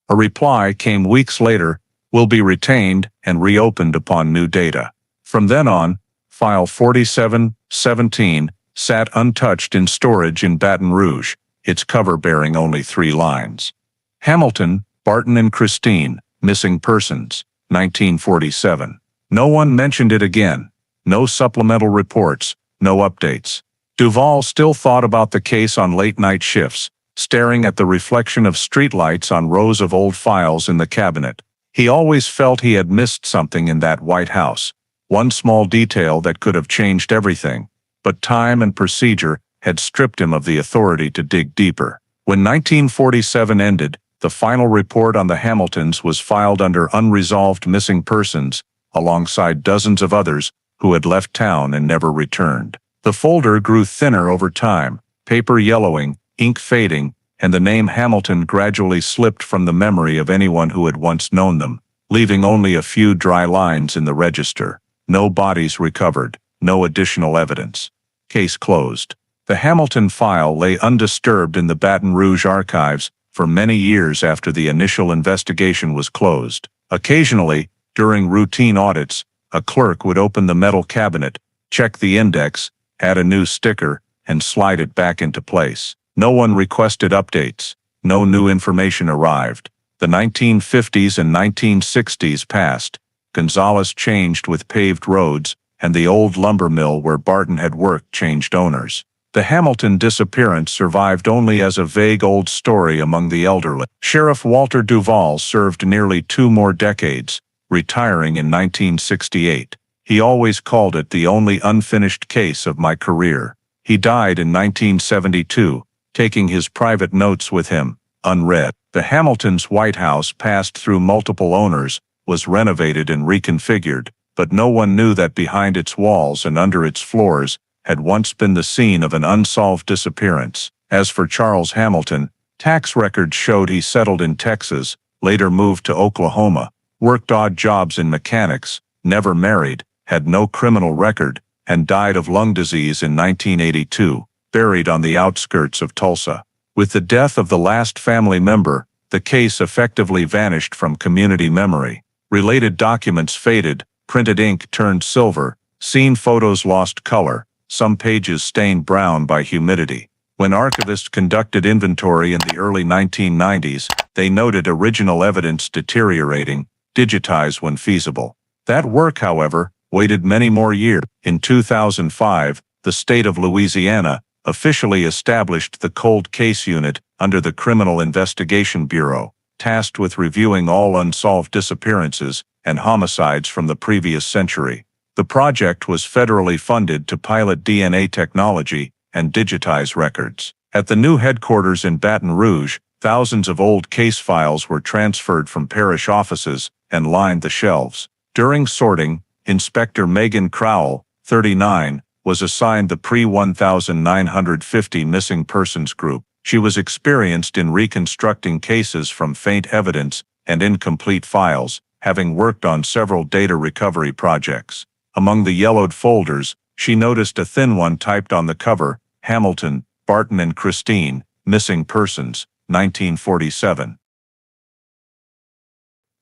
A reply came weeks later, will be retained and reopened upon new data. From then on, file 4717 sat untouched in storage in Baton Rouge, its cover bearing only 3 lines. Hamilton, Barton and Christine, missing persons, 1947. No one mentioned it again. No supplemental reports, no updates. Duval still thought about the case on late-night shifts, staring at the reflection of streetlights on rows of old files in the cabinet. He always felt he had missed something in that White House, one small detail that could have changed everything, but time and procedure had stripped him of the authority to dig deeper. When 1947 ended, the final report on the Hamiltons was filed under unresolved missing persons, alongside dozens of others who had left town and never returned. The folder grew thinner over time, paper yellowing, ink fading, and the name Hamilton gradually slipped from the memory of anyone who had once known them, leaving only a few dry lines in the register. No bodies recovered, no additional evidence. Case closed. The Hamilton file lay undisturbed in the Baton Rouge archives for many years after the initial investigation was closed. Occasionally, during routine audits, a clerk would open the metal cabinet, check the index, add a new sticker, and slide it back into place. No one requested updates. No new information arrived. The 1950s and 1960s passed. Gonzales changed with paved roads, and the old lumber mill where Barton had worked changed owners. The Hamilton disappearance survived only as a vague old story among the elderly. Sheriff Walter Duval served nearly 2 more decades, retiring in 1968. He always called it the only unfinished case of my career. He died in 1972, taking his private notes with him, unread. The Hamiltons' White House passed through multiple owners, was renovated and reconfigured, but no one knew that behind its walls and under its floors had once been the scene of an unsolved disappearance. As for Charles Hamilton, tax records showed he settled in Texas, later moved to Oklahoma, worked odd jobs in mechanics, never married, had no criminal record, and died of lung disease in 1982, buried on the outskirts of Tulsa. With the death of the last family member, the case effectively vanished from community memory. Related documents faded, printed ink turned silver, scene photos lost color, some pages stained brown by humidity. When archivists conducted inventory in the early 1990s, they noted original evidence deteriorating, digitized when feasible. That work, however, waited many more years. In 2005, the state of Louisiana officially established the Cold Case Unit under the Criminal Investigation Bureau, tasked with reviewing all unsolved disappearances and homicides from the previous century. The project was federally funded to pilot DNA technology and digitize records. At the new headquarters in Baton Rouge, thousands of old case files were transferred from parish offices and lined the shelves. During sorting, Inspector Megan Crowell, 39, was assigned the pre-1950 missing persons group. She was experienced in reconstructing cases from faint evidence and incomplete files, having worked on several data recovery projects. Among the yellowed folders, she noticed a thin one typed on the cover, Hamilton, Barton and Christine, Missing Persons, 1947.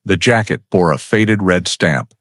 The jacket bore a faded red stamp.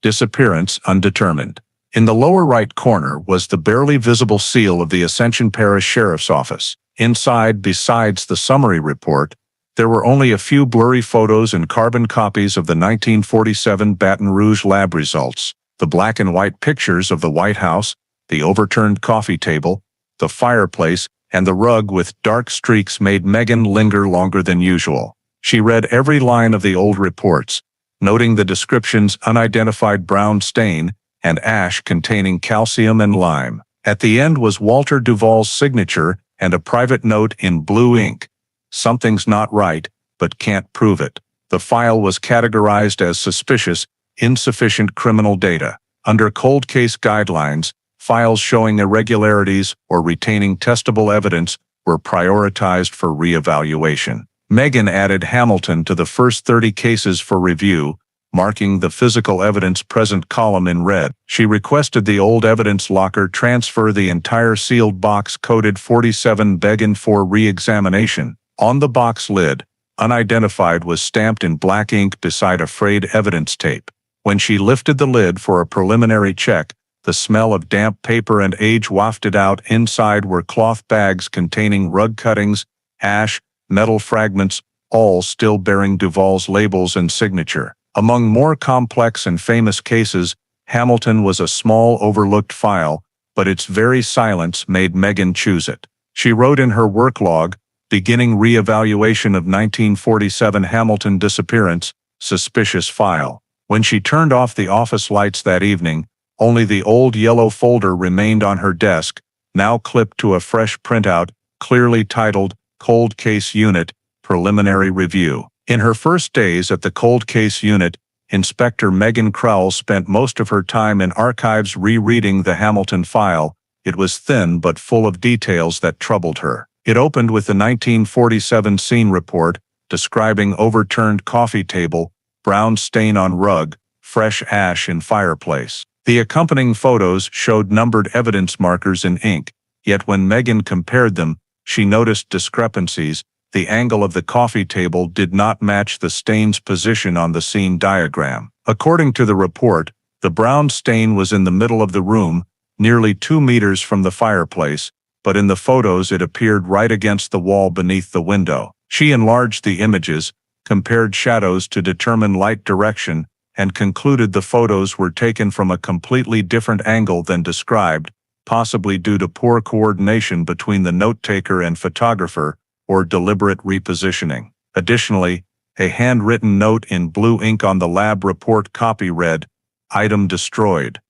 Disappearance undetermined. In the lower right corner was the barely visible seal of the Ascension Parish Sheriff's Office. Inside, besides the summary report, there were only a few blurry photos and carbon copies of the 1947 Baton Rouge lab results, the black and white pictures of the White House, the overturned coffee table, the fireplace, and the rug with dark streaks made Megan linger longer than usual. She read every line of the old reports, noting the descriptions unidentified brown stain and ash containing calcium and lime. At the end was Walter Duvall's signature and a private note in blue ink. Something's not right, but can't prove it. The file was categorized as suspicious, insufficient criminal data. Under cold case guidelines, files showing irregularities or retaining testable evidence were prioritized for reevaluation. Megan added Hamilton to the first 30 cases for review, marking the physical evidence present column in red. She requested the old evidence locker transfer the entire sealed box coded 47 begging for re-examination. On the box lid, unidentified was stamped in black ink beside a frayed evidence tape. When she lifted the lid for a preliminary check, the smell of damp paper and age wafted out. Inside were cloth bags containing rug cuttings, ash, metal fragments, all still bearing Duvall's labels and signature. Among more complex and famous cases, Hamilton was a small overlooked file, but its very silence made Megan choose it. She wrote in her work log, beginning re-evaluation of 1947 Hamilton disappearance, suspicious file. When she turned off the office lights that evening, only the old yellow folder remained on her desk, now clipped to a fresh printout, clearly titled Cold Case Unit, Preliminary Review. In her first days at the Cold Case Unit, Inspector Megan Crowell spent most of her time in archives rereading the Hamilton file. It was thin but full of details that troubled her. It opened with the 1947 scene report, describing overturned coffee table, brown stain on rug, fresh ash in fireplace. The accompanying photos showed numbered evidence markers in ink, yet when Megan compared them, she noticed discrepancies. The angle of the coffee table did not match the stain's position on the scene diagram. According to the report, the brown stain was in the middle of the room, nearly 2 meters from the fireplace, but in the photos it appeared right against the wall beneath the window. She enlarged the images, compared shadows to determine light direction, and concluded the photos were taken from a completely different angle than described, possibly due to poor coordination between the note-taker and photographer, or deliberate repositioning. Additionally, a handwritten note in blue ink on the lab report copy read, "Item destroyed.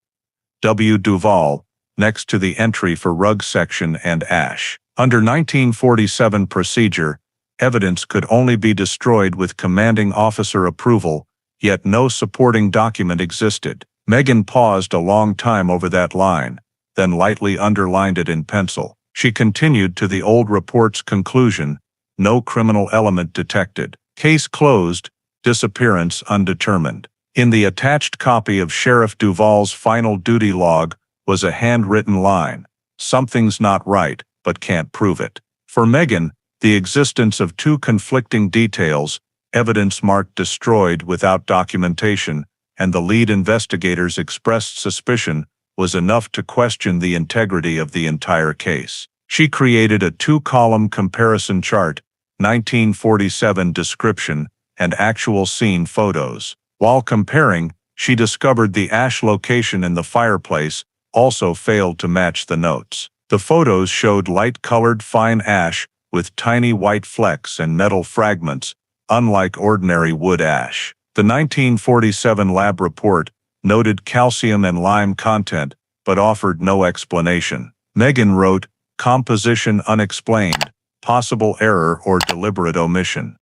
W. Duvall," next to the entry for rug section and ash. Under 1947 procedure, evidence could only be destroyed with commanding officer approval, yet no supporting document existed. Megan paused a long time over that line, then lightly underlined it in pencil. She continued to the old report's conclusion, no criminal element detected. Case closed, disappearance undetermined. In the attached copy of Sheriff Duvall's final duty log was a handwritten line, "Something's not right, but can't prove it." For Megan, the existence of two conflicting details, evidence marked destroyed without documentation, and the lead investigator's expressed suspicion, was enough to question the integrity of the entire case. She created a 2-column comparison chart, 1947 description, and actual scene photos. While comparing, she discovered the ash location in the fireplace also failed to match the notes. The photos showed light-colored fine ash with tiny white flecks and metal fragments, unlike ordinary wood ash. The 1947 lab report noted calcium and lime content, but offered no explanation. Megan wrote, "Composition unexplained, possible error or deliberate omission."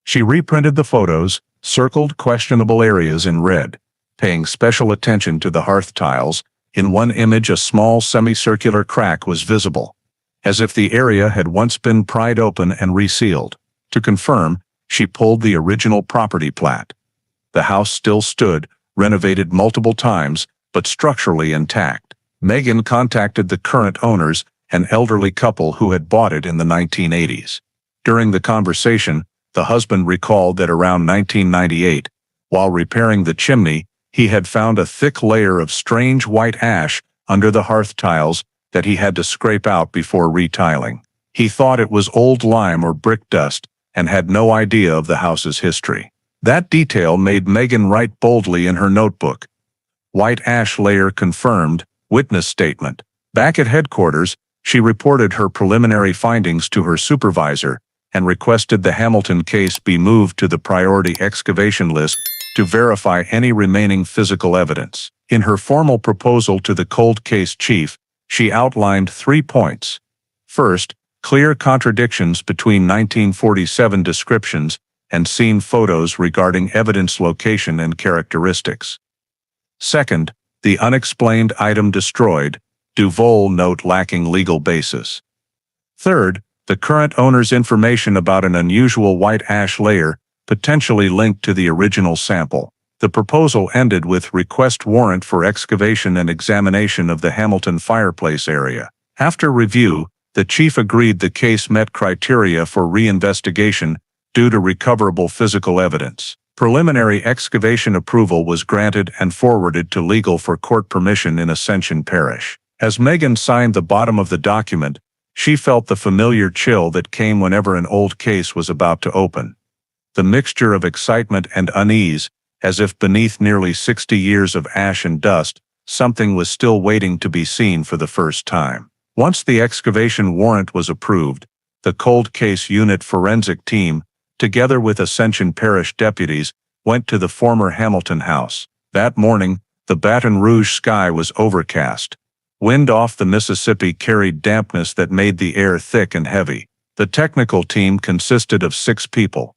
She reprinted the photos, circled questionable areas in red, paying special attention to the hearth tiles. In one image, a small semicircular crack was visible, as if the area had once been pried open and resealed. To confirm, she pulled the original property plat. The house still stood, renovated multiple times, but structurally intact. Megan contacted the current owners, an elderly couple who had bought it in the 1980s. During the conversation, the husband recalled that around 1998, while repairing the chimney, he had found a thick layer of strange white ash under the hearth tiles that he had to scrape out before retiling. He thought it was old lime or brick dust and had no idea of the house's history. That detail made Megan write boldly in her notebook. White ash layer confirmed, witness statement. Back at headquarters, she reported her preliminary findings to her supervisor and requested the Hamilton case be moved to the priority excavation list to verify any remaining physical evidence. In her formal proposal to the cold case chief, she outlined 3 points. First, clear contradictions between 1947 descriptions and scene photos regarding evidence location and characteristics. Second, the unexplained item destroyed, Duval note lacking legal basis. Third, the current owner's information about an unusual white ash layer, potentially linked to the original sample. The proposal ended with request warrant for excavation and examination of the Hamilton fireplace area. After review, the chief agreed the case met criteria for reinvestigation due to recoverable physical evidence. Preliminary excavation approval was granted and forwarded to legal for court permission in Ascension Parish. As Megan signed the bottom of the document, she felt the familiar chill that came whenever an old case was about to open. The mixture of excitement and unease, as if beneath nearly 60 years of ash and dust, something was still waiting to be seen for the first time. Once the excavation warrant was approved, the cold case unit forensic team, together with Ascension Parish deputies, went to the former Hamilton house. That morning, the Baton Rouge sky was overcast. Wind off the Mississippi carried dampness that made the air thick and heavy. The technical team consisted of 6 people.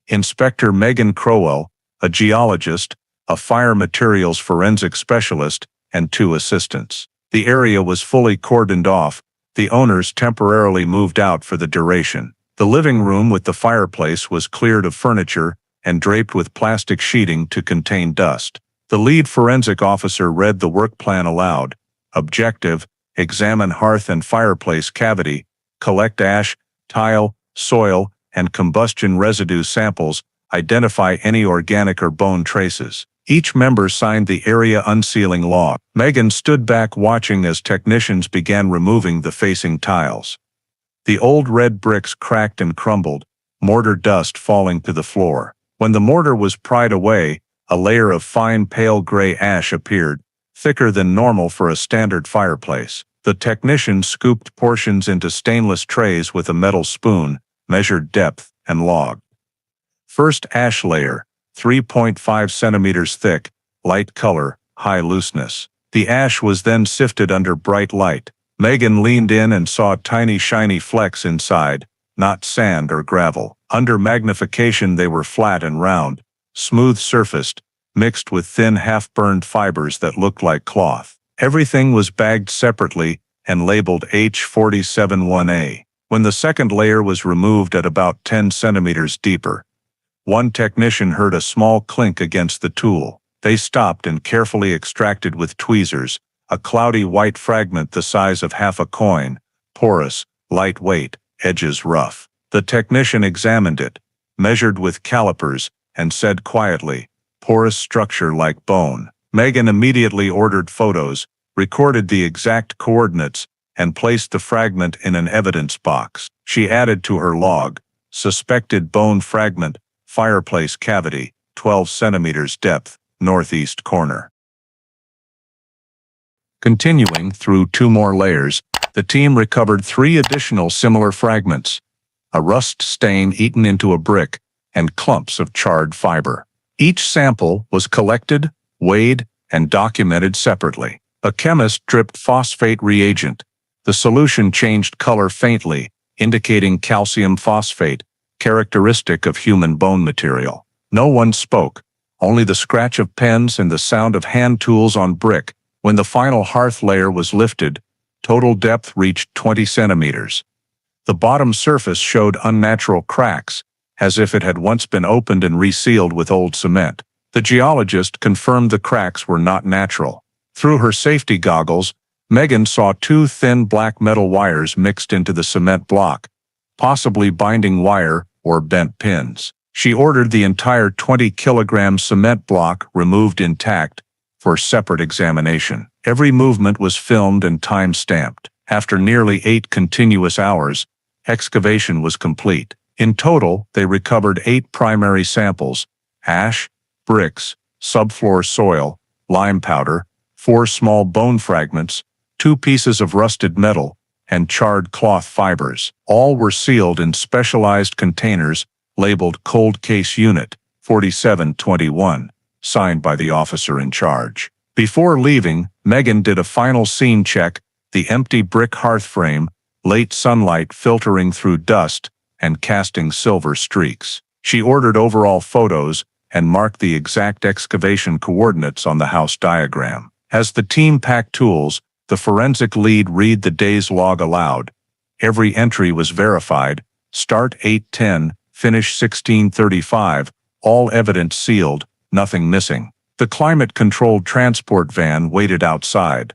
Inspector Megan Crowell, a geologist, a fire materials forensic specialist, and 2 assistants. The area was fully cordoned off. The owners temporarily moved out for the duration. The living room with the fireplace was cleared of furniture and draped with plastic sheeting to contain dust. The lead forensic officer read the work plan aloud. Objective: examine hearth and fireplace cavity, collect ash, tile, soil, and combustion residue samples, identify any organic or bone traces. Each member signed the area unsealing log. Megan stood back watching as technicians began removing the facing tiles. The old red bricks cracked and crumbled, mortar dust falling to the floor. When the mortar was pried away, a layer of fine pale gray ash appeared, thicker than normal for a standard fireplace. The technician scooped portions into stainless trays with a metal spoon, measured depth, and logged. First ash layer, 3.5 centimeters thick, light color, high looseness. The ash was then sifted under bright light. Megan leaned in and saw tiny shiny flecks inside, not sand or gravel. Under magnification they were flat and round, smooth-surfaced, mixed with thin half-burned fibers that looked like cloth. Everything was bagged separately and labeled H471A. When the second layer was removed at about 10 centimeters deeper, one technician heard a small clink against the tool. They stopped and carefully extracted with tweezers a cloudy white fragment the size of half a coin, porous, lightweight, edges rough. The technician examined it, measured with calipers, and said quietly, "Porous structure like bone." Megan immediately ordered photos, recorded the exact coordinates, and placed the fragment in an evidence box. She added to her log, "Suspected bone fragment, fireplace cavity, 12 centimeters depth, northeast corner." Continuing through 2 more layers, the team recovered 3 additional similar fragments: a rust stain eaten into a brick, and clumps of charred fiber. Each sample was collected, weighed, and documented separately. A chemist dripped phosphate reagent. The solution changed color faintly, indicating calcium phosphate, characteristic of human bone material. No one spoke, only the scratch of pens and the sound of hand tools on brick. When the final hearth layer was lifted, total depth reached 20 centimeters. The bottom surface showed unnatural cracks, as if it had once been opened and resealed with old cement. The geologist confirmed the cracks were not natural. Through her safety goggles, Megan saw 2 thin black metal wires mixed into the cement block, possibly binding wire or bent pins. She ordered the entire 20-kilogram cement block removed intact for separate examination. Every movement was filmed and time-stamped. After nearly 8 continuous hours, excavation was complete. In total, they recovered 8 primary samples: ash, bricks, subfloor soil, lime powder, 4 small bone fragments, 2 pieces of rusted metal, and charred cloth fibers. All were sealed in specialized containers labeled Cold Case Unit 4721, signed by the officer in charge. Before leaving, Megan did a final scene check: the empty brick hearth frame, late sunlight filtering through dust and casting silver streaks. She ordered overall photos and marked the exact excavation coordinates on the house diagram. As the team packed tools, the forensic lead read the day's log aloud. Every entry was verified: start 8:10, finish 16:35, all evidence sealed, nothing missing. The climate-controlled transport van waited outside.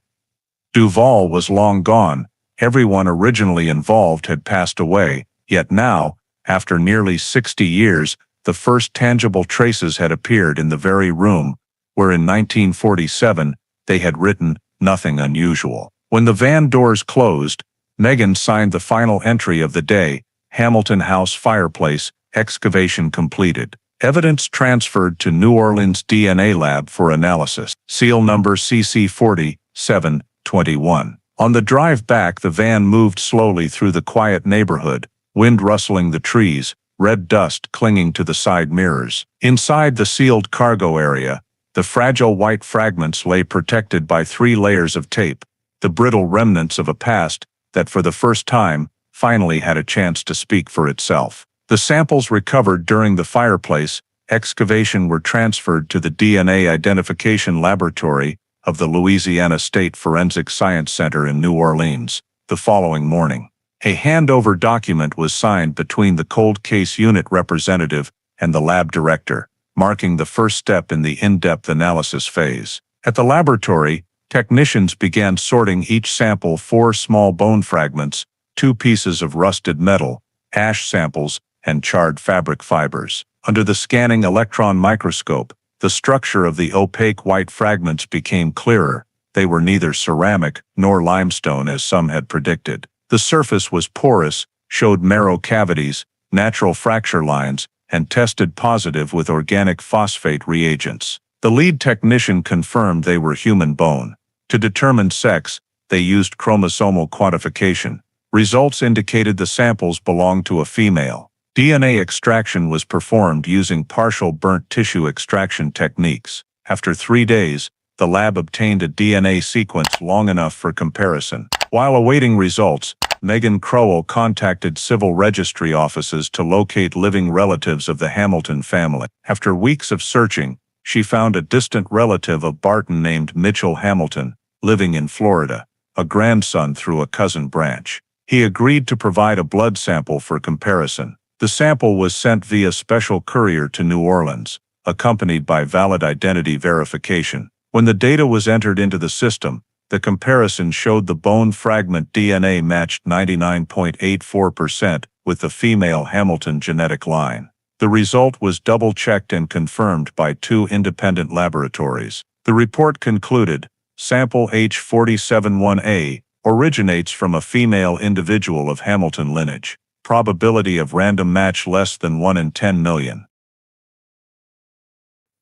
Duval was long gone. Everyone originally involved had passed away, yet now, after nearly 60 years, the first tangible traces had appeared in the very room where in 1947 they had written nothing unusual. When the van doors closed, Megan signed the final entry of the day: Hamilton House fireplace, excavation completed. Evidence transferred to New Orleans DNA lab for analysis. Seal number CC4721. On the drive back, the van moved slowly through the quiet neighborhood, wind rustling the trees, red dust clinging to the side mirrors. Inside the sealed cargo area, the fragile white fragments lay protected by 3 layers of tape, the brittle remnants of a past that for the first time finally had a chance to speak for itself. The samples recovered during the fireplace excavation were transferred to the DNA identification laboratory of the Louisiana State Forensic Science Center in New Orleans. The following morning, a handover document was signed between the cold case unit representative and the lab director, marking the first step in the in-depth analysis phase. At the laboratory, technicians began sorting each sample: 4 small bone fragments, 2 pieces of rusted metal, ash samples, and charred fabric fibers. Under the scanning electron microscope, the structure of the opaque white fragments became clearer. They were neither ceramic nor limestone as some had predicted. The surface was porous, showed marrow cavities, natural fracture lines, and tested positive with organic phosphate reagents. The lead technician confirmed they were human bone. To determine sex, they used chromosomal quantification. Results indicated the samples belonged to a female. DNA extraction was performed using partial burnt tissue extraction techniques. After 3 days, the lab obtained a DNA sequence long enough for comparison. While awaiting results, Megan Crowell contacted civil registry offices to locate living relatives of the Hamilton family. After weeks of searching, she found a distant relative of Barton named Mitchell Hamilton, living in Florida, a grandson through a cousin branch. He agreed to provide a blood sample for comparison. The sample was sent via special courier to New Orleans, accompanied by valid identity verification. When the data was entered into the system, the comparison showed the bone fragment DNA matched 99.84% with the female Hamilton genetic line. The result was double-checked and confirmed by 2 independent laboratories. The report concluded, sample H471A originates from a female individual of Hamilton lineage. Probability of random match less than 1 in 10 million.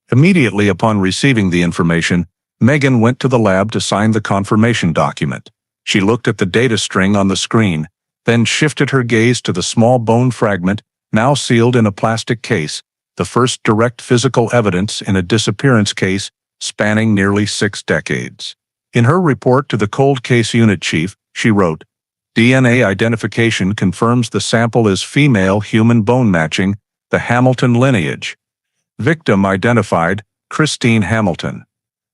Immediately upon receiving the information, Megan went to the lab to sign the confirmation document. She looked at the data string on the screen, then shifted her gaze to the small bone fragment, now sealed in a plastic case, the first direct physical evidence in a disappearance case spanning nearly 6 decades. In her report to the cold case unit chief, she wrote, DNA identification confirms the sample is female human bone matching the Hamilton lineage. Victim identified, Christine Hamilton.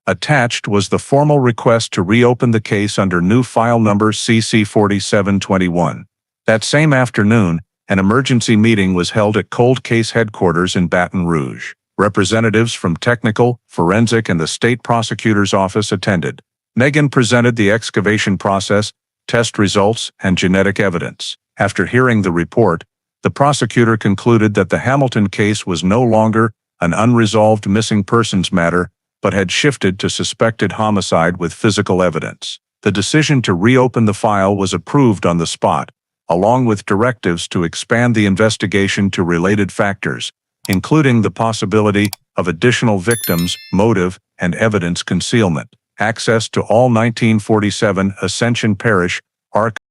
Attached was the formal request to reopen the case under new file number CC4721. That same afternoon, an emergency meeting was held at cold case headquarters in Baton Rouge. Representatives from technical, forensic, and the state prosecutor's office attended. Megan presented the excavation process, test results, and genetic evidence. After hearing the report, the prosecutor concluded that the Hamilton case was no longer an unresolved missing persons matter, but had shifted to suspected homicide with physical evidence. The decision to reopen the file was approved on the spot, along with directives to expand the investigation to related factors, including the possibility of additional victims, motive, and evidence concealment. Access to all 1947 Ascension Parish archives